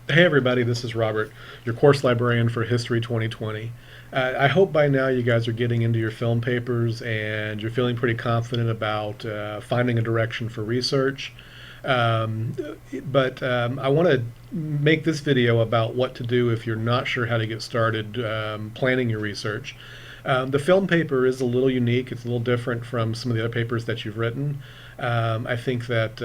Hey everybody, this is Robert, your course librarian for History 2020. I hope by now you guys are getting into your film papers and you're feeling pretty confident about finding a direction for research. Um, but I want to make this video about what to do if you're not sure how to get started planning your research. The film paper is a little unique. It's a little different from some of the other papers that you've written. I think that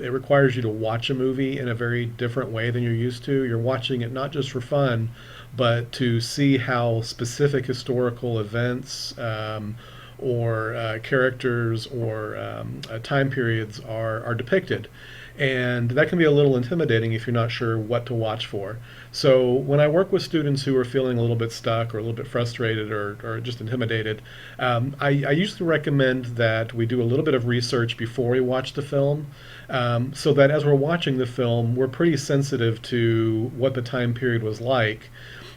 it requires you to watch a movie in a very different way than you're used to. You're watching it not just for fun, but to see how specific historical events or characters or time periods are depicted. And that can be a little intimidating if you're not sure what to watch for. So when I work with students who are feeling a little bit stuck or a little bit frustrated or just intimidated, I usually recommend that we do a little bit of research before we watch the film, so that as we're watching the film, we're pretty sensitive to what the time period was like,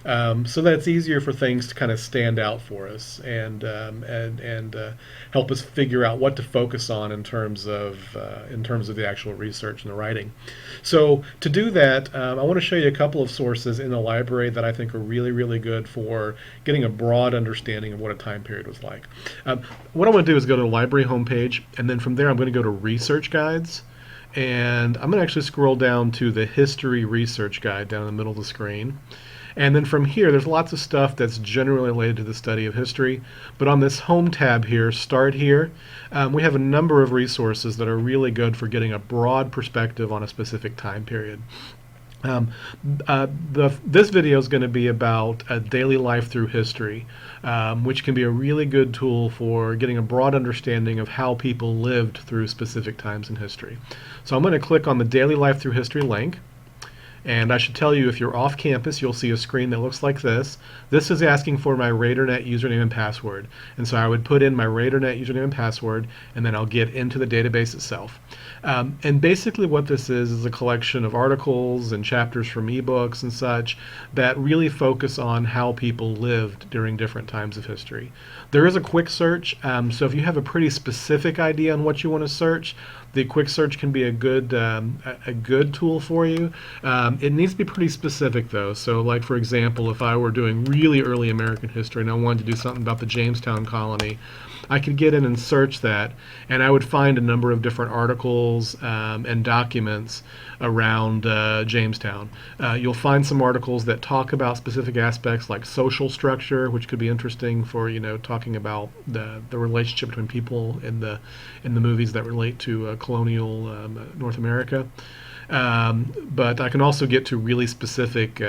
so that it's easier for things to kind of stand out for us and help us figure out what to focus on in terms of the actual research and the writing. So to do that, I want to show you a couple of sources in the library that I think are really good for getting a broad understanding of what a time period was like. What I want to do is go to the library homepage, and then from there I'm going to go to research guides. And I'm going to actually scroll down to the history research guide down in the middle of the screen. And then from here, there's lots of stuff that's generally related to the study of history. But on this home tab here, Start Here, we have a number of resources that are really good for getting a broad perspective on a specific time period. This video is going to be about daily life through history, which can be a really good tool for getting a broad understanding of how people lived through specific times in history. So I'm going to click on the daily life through history link. And I should tell you, if you're off campus, you'll see a screen that looks like this. This is asking for my RaiderNet username and password. And so I would put in my RaiderNet username and password, and then I'll get into the database itself. And basically what this is a collection of articles and chapters from ebooks and such that really focus on how people lived during different times of history. There is a quick search, so if you have a pretty specific idea on what you want to search, the quick search can be a good tool for you. It needs to be pretty specific though. So like for example, if I were doing really early American history and I wanted to do something about the Jamestown colony, I could get in and search that, and I would find a number of different articles and documents around Jamestown. You'll find some articles that talk about specific aspects like social structure, which could be interesting for talking about the relationship between people in the movies that relate to colonial North America. But I can also get to really specific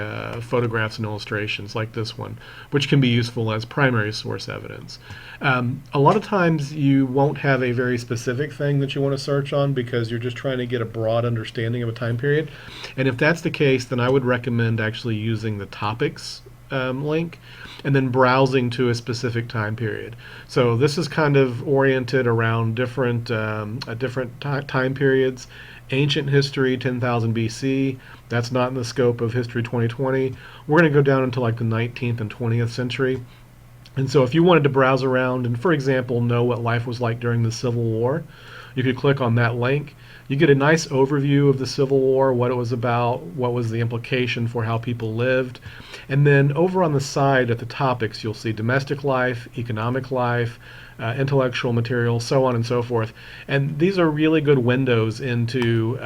photographs and illustrations like this one, which can be useful as primary source evidence. A lot of times you won't have a very specific thing that you want to search on because you're just trying to get a broad understanding of a time period. And if that's the case, then I would recommend actually using the topics link and then browsing to a specific time period. So this is kind of oriented around different time periods. Ancient history, 10,000 BC. That's not in the scope of History 2020. We're going to go down into like the 19th and 20th century. And so if you wanted to browse around and, for example, know what life was like during the Civil War, you could click on that link. You get a nice overview of the Civil War, what it was about, what was the implication for how people lived. And then over on the side at the topics, you'll see domestic life, economic life, intellectual material, so on and so forth. And these are really good windows into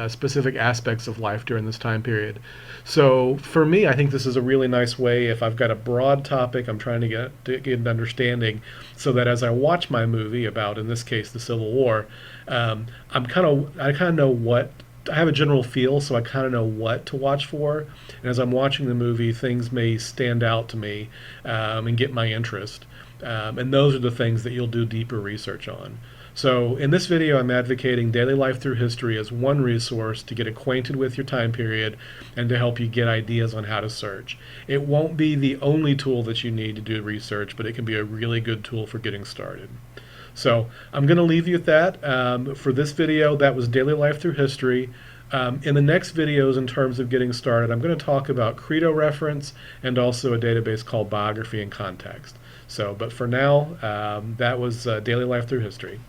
specific aspects of life during this time period. So for me, I think this is a really nice way if I've got a broad topic I'm trying to get an understanding, so that as I watch my movie about, in this case, the Civil War, I kind of know what I have a general feel, so I kind of know what to watch for. And as I'm watching the movie, things may stand out to me and get my interest. And those are the things that you'll do deeper research on. So in this video, I'm advocating Daily Life Through History as one resource to get acquainted with your time period and to help you get ideas on how to search. It won't be the only tool that you need to do research, but it can be a really good tool for getting started. So I'm going to leave you at that. For this video, that was Daily Life Through History. In the next videos, in terms of getting started, I'm going to talk about credo reference and also a database called Biography and Context. So, but for now, that was Daily Life Through History.